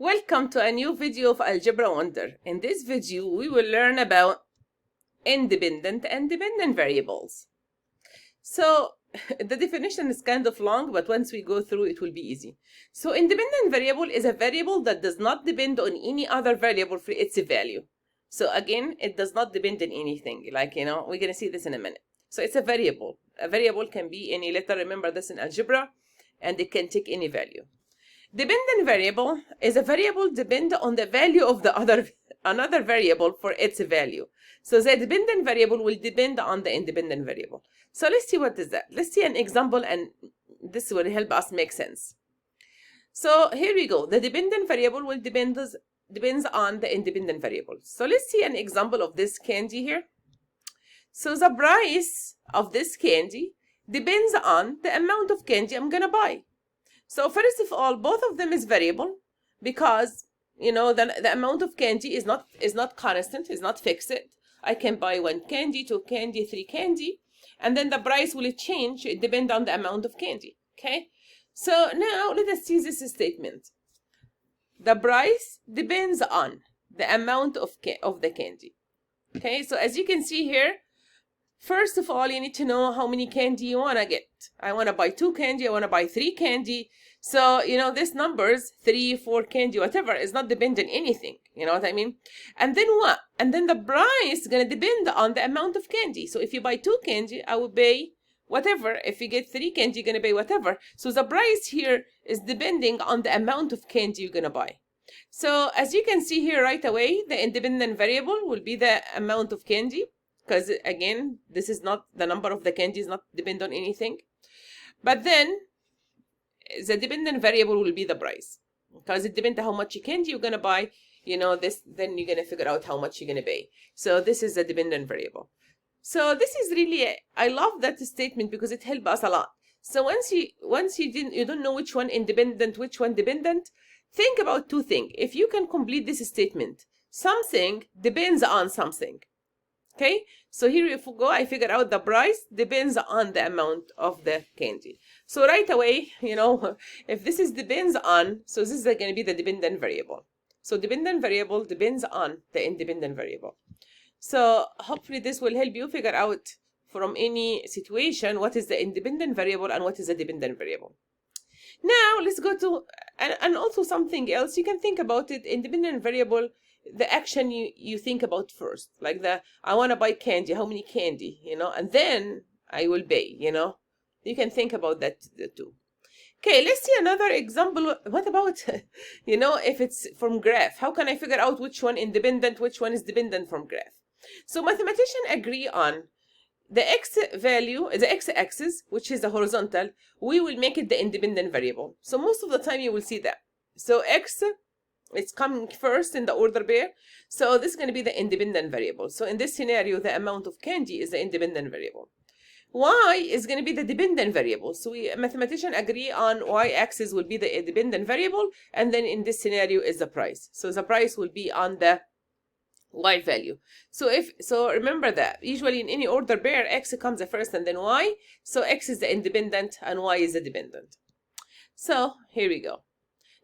Welcome to a new video of Algebra Wonder. In this video, we will learn about independent and dependent variables. So, the definition is kind of long, but once we go through, it will be easy. So, independent variable is a variable that does not depend on any other variable for its value. So, again, it does not depend on anything. We're going to see this in a minute. So, it's a variable. A variable can be any letter. Remember this in algebra, and it can take any value. Dependent variable is a variable dependent on the value of the another variable for its value. So the dependent variable will depend on the independent variable. So let's see what is that. Let's see an example, and this will help us make sense. So here we go. The dependent variable will depends on the independent variable. So let's see an example of this candy here. So the price of this candy depends on the amount of candy I'm gonna buy. So first of all, both of them is variable because the amount of candy is not constant, is not fixed. I can buy 1 candy, 2 candy, 3 candy, and then the price will change. It depends on the amount of candy. Okay. So now let us see this statement. The price depends on the amount of the candy. Okay. So as you can see here, first of all, you need to know how many candy you want to get. I want to buy 2 candy. I want to buy 3 candy. So, this numbers, 3, 4 candy, whatever, is not dependent on anything. You know what I mean? And then what? And then the price is going to depend on the amount of candy. So if you buy 2 candy, I will pay whatever. If you get 3 candy, you're going to pay whatever. So the price here is depending on the amount of candy you're going to buy. So as you can see here right away, the independent variable will be the amount of candy. Because again, this is not the number of the candy, is not depend on anything. But then the dependent variable will be the price, because it depends on how much candy you're gonna buy. Then you're gonna figure out how much you're gonna pay. So this is the dependent variable. So this is really, I love that statement because it helps us a lot. So once you don't know which one independent, which one dependent, think about 2 things. If you can complete this statement, something depends on something. Okay, so here if we go, I figure out the price depends on the amount of the candy. So right away, if this is depends on, so this is going to be the dependent variable. So dependent variable depends on the independent variable. So hopefully this will help you figure out from any situation what is the independent variable and what is the dependent variable. Now let's go to, and also something else you can think about it. Independent variable, the action you think about first, like I want to buy candy, how many candy, and then I will pay, you can think about that too. Okay, let's see another example. What about, if it's from graph, how can I figure out which one independent, which one is dependent from graph? So mathematicians agree on the x value, the x-axis, which is the horizontal, we will make it the independent variable. So most of the time you will see that. So x, it's coming first in the order pair. So this is going to be the independent variable. So in this scenario, the amount of candy is the independent variable. Y is going to be the dependent variable. So mathematicians agree on y-axis will be the dependent variable. And then in this scenario is the price. So the price will be on the y value. So remember that usually in any order pair, x comes first and then y. So x is the independent and y is the dependent. So here we go.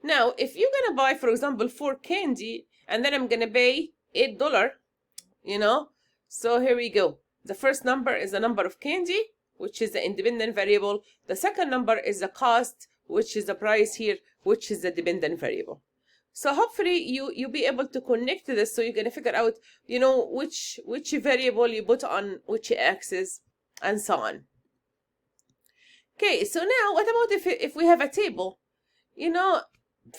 Now, if you're going to buy, for example, 4 candy, and then I'm going to pay $8, so here we go. The first number is the number of candy, which is the independent variable. The second number is the cost, which is the price here, which is the dependent variable. So hopefully you'll be able to connect to this, so you're going to figure out, which variable you put on which axis, and so on. Okay, so now what about if we have a table?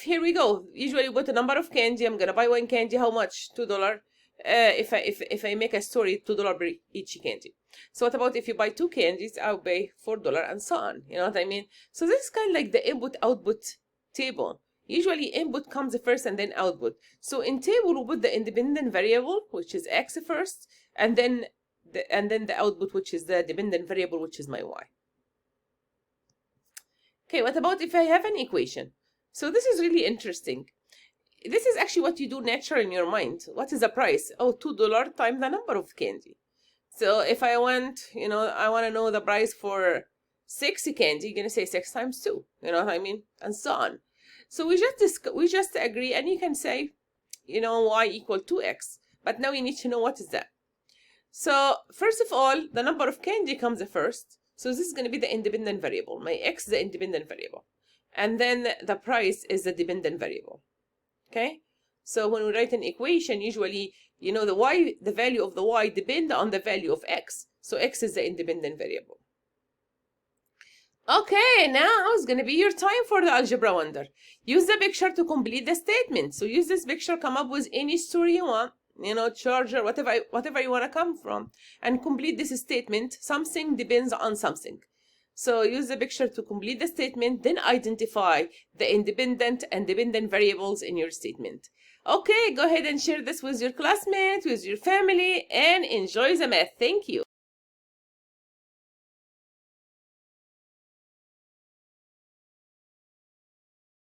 Here we go. Usually we put a number of candy. I'm gonna buy 1 candy. How much? $2. If I make a story, $2 per each candy. So what about if you buy 2 candies? I'll pay $4 and so on. You know what I mean? So this is kind of like the input-output table. Usually input comes first and then output. So in table we put the independent variable, which is x first, and then the output, which is the dependent variable, which is my y. Okay, what about if I have an equation? So this is really interesting. This is actually what you do naturally in your mind. What is the price? Oh, $2 times the number of candy. So if I want, I want to know the price for 6 candy, you're going to say 6 times 2. You know what I mean? And so on. So we just agree, and you can say, you know, y equal 2x. But now you need to know what is that. So first of all, the number of candy comes first. So this is going to be the independent variable. My x is the independent variable. And then the price is the dependent variable. Okay? So when we write an equation, usually, you know, the value of the y depends on the value of x. So x is the independent variable. Okay, now it's going to be your time for the algebra wonder. Use the picture to complete the statement. So use this picture, come up with any story you want, you know, charger, whatever you want to come from, and complete this statement. Something depends on something. So use the picture to complete the statement, then identify the independent and dependent variables in your statement. Okay, go ahead and share this with your classmates, with your family, and enjoy the math. Thank you.